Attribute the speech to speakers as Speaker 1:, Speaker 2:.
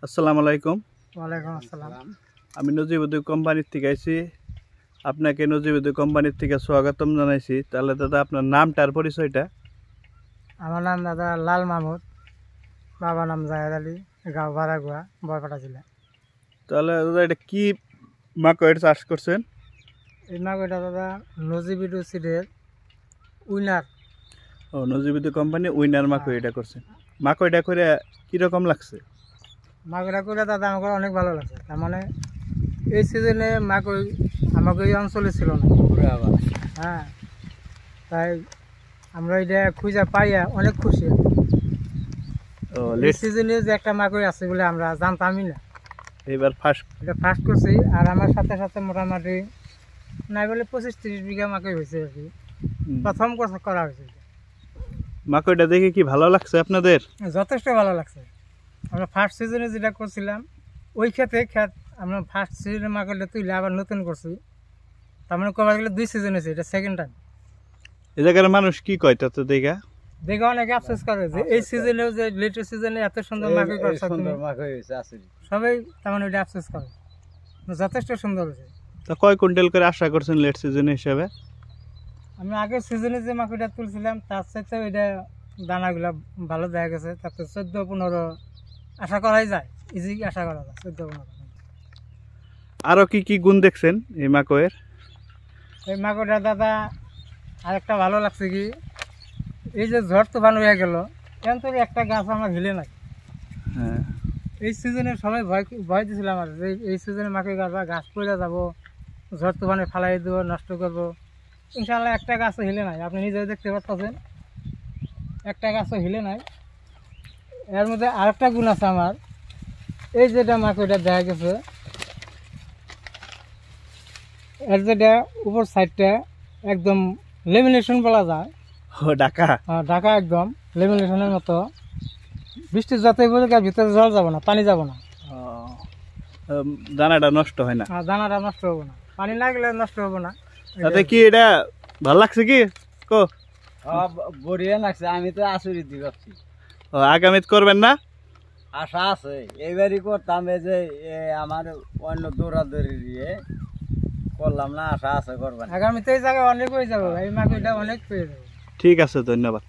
Speaker 1: আসসালামু আলাইকুম।
Speaker 2: ওয়ালাইকুম আসসালাম।
Speaker 1: আমি নজিবুদ্দিন কোম্পানির থেকে আইছি। আপনাকে নজিবুদ্দিন কোম্পানির থেকে স্বাগতম জানাইছি। তাহলে দাদা আপনার নামটা আর পরিচয়টা?
Speaker 2: আমার নাম দাদা লাল মাহমুদ, বাবার নাম জাহেদ আলী, গাঁও ভাড়াগুয়া, বরপাটা জেলা।
Speaker 1: তাহলে দাদা এটা কি মাকড় চাষ করছেন?
Speaker 2: এই মাগুরটা দাদা নজিবিডু সিডের উইনার।
Speaker 1: ও, নজিবুদ্দিন কোম্পানি উইনার মাকড় এটা করছেন। মাকড়টা করে কীরকম লাগছে?
Speaker 2: মাগুরটা করে দাদা আমাকে অনেক ভালো লাগছে। তার মানে এই সিজনে মাগুর আমাকে এই অঞ্চলে ছিল না। হ্যাঁ, তাই আমরা এটা খুঁজে পাইয়া অনেক খুশি।
Speaker 1: ও,
Speaker 2: এই সিজনে যে একটা মাগুর আছে বলে আমরা জানতামই না।
Speaker 1: এবার ফার্স্ট
Speaker 2: এটা ফার্স্ট করছি। আর আমার সাথে সাথে মোটামুটি নাই বলে 25-30 বিঘা মাকড় হয়েছে আর কি। প্রথম করা হয়েছে।
Speaker 1: মাকড়টা দেখে কি ভালো লাগছে আপনাদের?
Speaker 2: যথেষ্ট ভালো লাগছে। আমরা ফার্স্ট সিজনে যেটা করছিলাম ওই ক্ষেতে আমরা ফার্স্ট সিজনে মাকড়টা তুলে আবার নতুন করছি। তার মানে কবার গেলে 2 সিজন হয়েছে, এটা সেকেন্ড টাইম।
Speaker 1: এ জায়গার মানুষ কি কয় তাতে দেখা?
Speaker 2: দেখে অনেকে আফসোস করে যে এই সিজনেও যে লেটের সিজনে এত সুন্দর মাকড় করছে, সবাই তার মানে ওইটা আফসোস করে। যথেষ্ট সুন্দর হয়েছে।
Speaker 1: তা কয় কুইন্টাল করে আশা করছেন লেট সিজন হিসাবে?
Speaker 2: আমি আগের সিজনে যে মাকড়টা তুলছিলাম তার সাথে ওইটা দানাগুলা ভালো দেখা গেছে। তাতে 14-15 আশা করাই যায়, ইজি আশা করা যায় 14-15।
Speaker 1: আরও কি কি গুণ দেখছেন এই মাকড়ের?
Speaker 2: এই মাকড়টা দাদা আরেকটা ভালো লাগছে কি, এই যে ঝড় তুফান হয়ে গেল এখন তো একটা গাছ আমার হিলে নাই।
Speaker 1: হ্যাঁ,
Speaker 2: এই সিজনে সবাই ভয় দিয়েছিলাম আর যে এই সিজনে মাকড় গাছ পড়ে যাব, ঝড় তুফানে ফালাই দেবো, নষ্ট করবো। ইনশাল্লাহ একটা গাছও হিলে নাই। আপনি নিজেও দেখতে পাচ্ছেন একটা গাছও হিলে নাই। এর মধ্যে আরেকটা গুণ আছে আমার, এই যেটা মাকড়টা দেখা গেছে এর যেটা উপর সাইডটা একদম লেমিনেশন বলা যায়।
Speaker 1: ও, ঢাকা
Speaker 2: ঢাকা একদম লেমিনেশনের মতো। বৃষ্টি যতই পড়ুক আর ভিতরে জল যাব না, পানি যাব না।
Speaker 1: দানাটা নষ্ট হয় না?
Speaker 2: দানাটা নষ্ট হবো না, পানি না গেলে নষ্ট হবো না।
Speaker 1: তাতে কি এটা ভালো লাগছে কি? কো
Speaker 3: বড়িয়া লাগছে, আমি তো আসুরি দি ভাবছি।
Speaker 1: আগামীতে করবেন না?
Speaker 3: আশা আছে এইবারই করতাম, এই যে আমার অন্য দৌড়াদৌড়ি দিয়ে করলাম না, আশা আছে করবেন।
Speaker 2: আগামীতে এই জায়গায় অনেক হয়ে যাবো, এই মাকড়টা অনেক পেয়ে যাবো।
Speaker 1: ঠিক আছে, ধন্যবাদ।